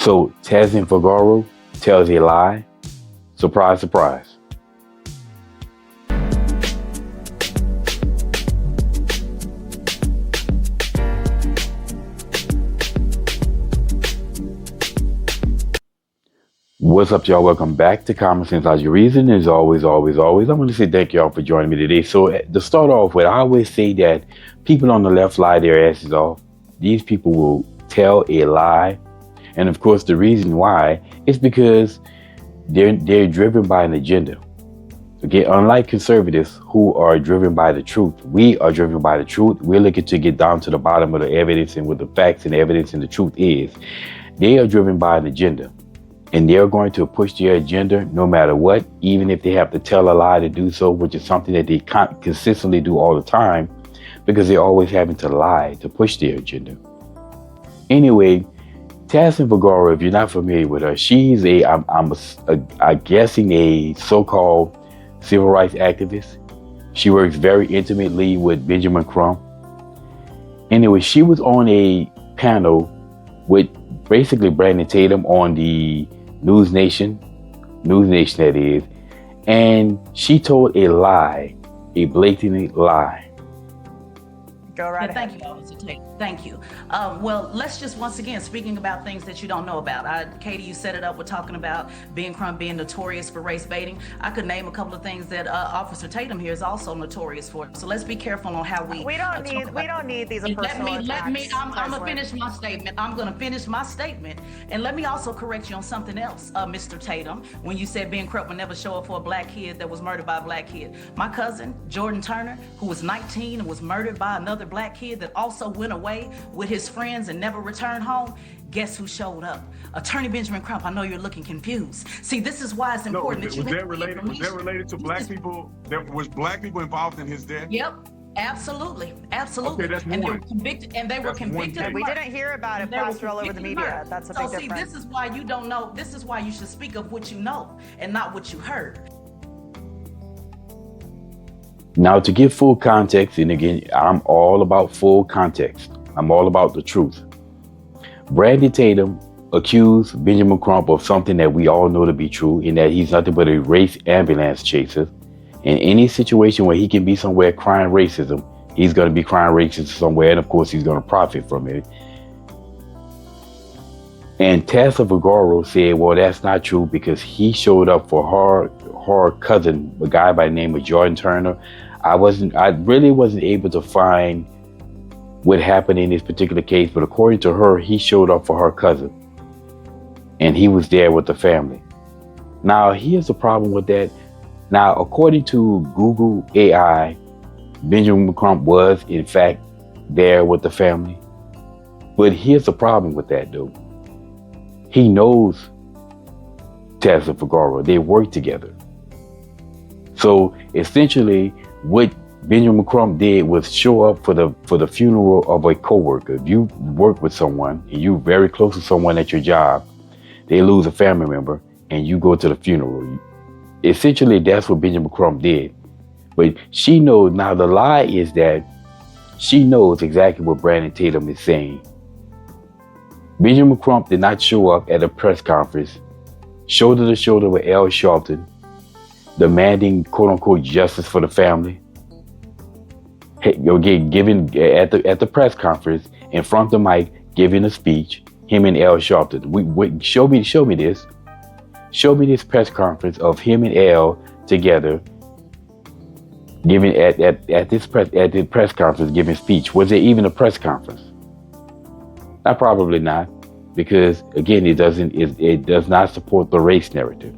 So Tezlyn Figaro tells a lie. Surprise, surprise. What's up, y'all? Welcome back to Common Sense Logic Reason. As always, I want to say thank y'all for joining me today. So to start off with, I always say that people on the left lie their asses off. These people will tell a lie. And of course, the reason why is because they're driven by an agenda. Okay, unlike conservatives who are driven by the truth, we are driven by the truth. We're looking to get down to the bottom of the evidence and what the facts and evidence and the truth is. They are driven by an agenda. And they're going to push their agenda no matter what, even if they have to tell a lie to do so, which is something that they consistently do all the time, because they're always having to lie to push their agenda. Anyway, Tezlyn Figaro, if you're not familiar with her, she's I'm guessing a so-called civil rights activist. She works very intimately with Benjamin Crump. Anyway, she was on a panel with basically Brandon Tatum on the News Nation that is, and she told a lie, a blatant lie. Go right ahead. Thank you, Officer Tate. Thank you. Well, let's just once again, speaking about things that you don't know about. Katie, you set it up. We're talking about Ben Crump being notorious for race baiting. I could name a couple of things that Officer Tatum here is also notorious for. So let's be careful on how we. We don't need these personal attacks. I'm gonna finish my statement. And let me also correct you on something else, Mr. Tatum. When you said Ben Crump would never show up for a black kid that was murdered by a black kid. My cousin Jordan Turner, who was 19 and was murdered by another black kid that also went away with his friends and never returned home. Guess who showed up? Attorney Benjamin Crump. I know you're looking confused. See, this is why it's important Was that related to black people? Was black people involved in his death? Yep, absolutely. Okay, that's and one. they were convicted. And we didn't hear about it plastered all over the media. That's a big difference. So see, this is why you don't know. This is why you should speak of what you know and not what you heard. Now, to give full context, and again, I'm all about full context. I'm all about the truth. Brandon Tatum accused Benjamin Crump of something that we all know to be true, in that he's nothing but a race ambulance chaser. In any situation where he can be somewhere crying racism, he's going to be crying racism somewhere, and of course, he's going to profit from it. And Tezlyn Figaro said, well, that's not true because he showed up for her cousin, a guy by the name of Jordan Turner. I really wasn't able to find what happened in this particular case, but according to her, he showed up for her cousin and he was there with the family. Now, here's the problem with that. Now, according to Google AI, Benjamin Crump was in fact there with the family. But here's the problem with that, though. He knows Tezlyn Figaro. They work together. So essentially, what Benjamin Crump did was show up for the funeral of a coworker. If you work with someone and you're very close to someone at your job, they lose a family member and you go to the funeral. Essentially, that's what Benjamin Crump did. But she knows, now the lie is that she knows exactly what Brandon Tatum is saying. Benjamin Crump did not show up at a press conference, shoulder to shoulder with Al Sharpton, demanding quote unquote justice for the family. Giving at the press conference in front of the mic, giving a speech, him and Al Sharpton. Show me this. Show me this press conference of him and Al together, giving at the press conference, giving speech. Was there even a press conference? Probably not, because again, it does not support the race narrative.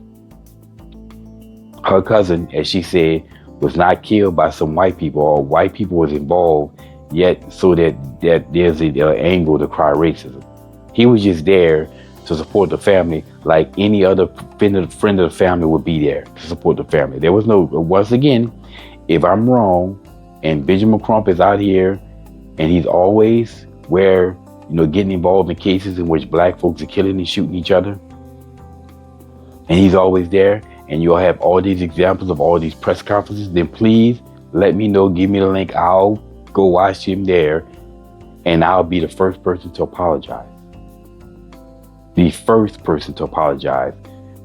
Her cousin, as she said, was not killed by some white people, or white people was involved, yet so that there's an angle to cry racism. He was just there to support the family like any other friend of the family would be there to support the family. There was no, once again, if I'm wrong and Benjamin Crump is out here and he's always where, getting involved in cases in which black folks are killing and shooting each other, and he's always there, and you'll have all these examples of all these press conferences, then please let me know, give me the link. I'll go watch him there, and I'll be the first person to apologize. the first person to apologize,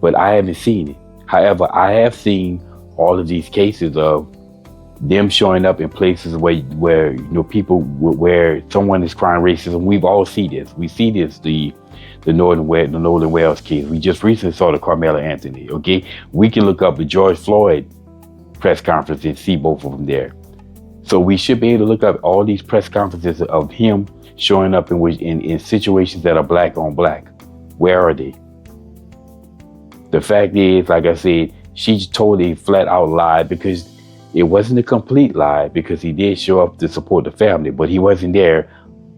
but I haven't seen it. However, I have seen all of these cases of them showing up in places where people where someone is crying racism. We've all seen this. We see this the Nolan Wells case. We just recently saw the Carmelo Anthony. Okay, we can look up the George Floyd press conference and see both of them there. So we should be able to look up all these press conferences of him showing up in situations that are black on black. Where are they? The fact is, like I said, she told a flat out lie, because it wasn't a complete lie, because he did show up to support the family, but he wasn't there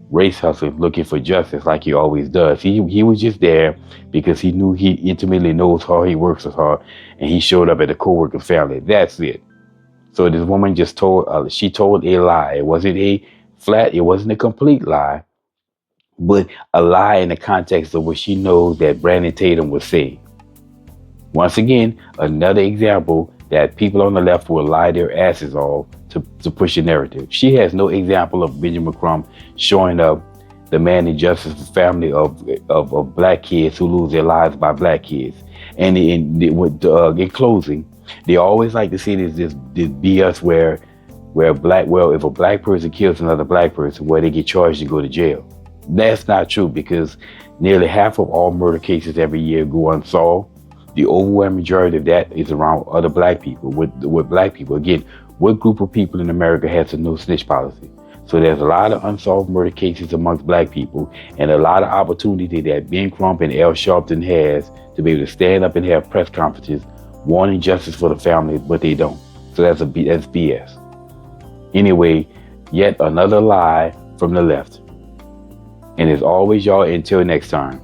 race hustling, looking for justice like he always does. He was just there because he knew he intimately knows how he works with her, and he showed up at the coworker family. That's it. So this woman just told a lie. It wasn't a complete lie, but a lie in the context of what she knows that Brandon Tatum was saying. Once again, another example that people on the left will lie their asses off to push a narrative. She has no example of Benjamin Crump showing up, demanding justice for family of black kids who lose their lives by black kids. And in closing, they always like to see this BS where if a black person kills another black person, where they get charged and go to jail. That's not true, because nearly half of all murder cases every year go unsolved. The overwhelming majority of that is around other black people. With black people, again, what group of people in America has a no snitch policy? So there's a lot of unsolved murder cases amongst black people, and a lot of opportunity that Ben Crump and Al Sharpton has to be able to stand up and have press conferences wanting justice for the family, but they don't. So that's BS. Anyway, yet another lie from the left. And as always, y'all, until next time.